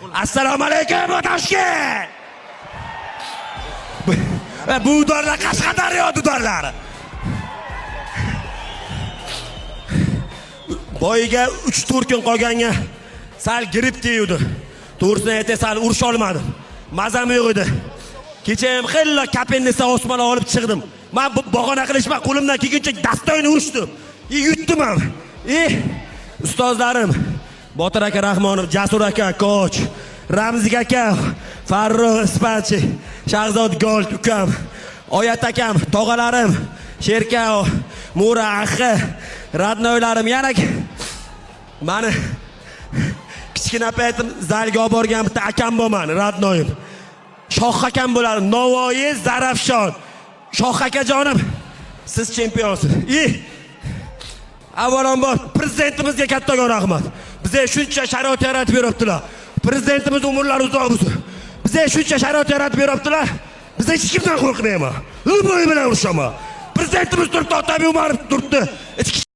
Assalomu alaykum Toshkent. Bu udorlar Qashqadaryo udorlari. Boyiga 3-4 kun qolganga sal gripp deydi. To'g'risini aytsa sal urush olmadim. Mazam yo'q edi. Kecha ham xilla kapendisa osmon olib chiqdim. Men bahona qilishma qo'limdan kelguncha dastoyni urishdim. Yutdim ham. Ustozlarim Botir aka Rahmonov, Jasur aka Koch, Ramzik aka, Farruh Ispanchi, Shahzod Gold ukam, Oyat akam, tog'alarim, Sherka, Mura Axi, radnoylarim yana mani kichkina paytim zalga olib borgan bitta akam bo'lman, radnoyim. Shoh akam bo'ladi, Navoiy Zarafshon. Shoh akajonim, siz chempionsiz. Avvalambor prezidentimizga kattaga rahmat. Bizga shuncha sharoit yaratib beribdilar. Prezidentimiz umrlari uzoq bo'lsin. Bizga shuncha sharoit yaratib beribdilar. Biz hech kimdan qo'rqmayman. Uboy bilan urushaman. Prezidentimiz turibdi, Otabek Umarov turibdi. Hech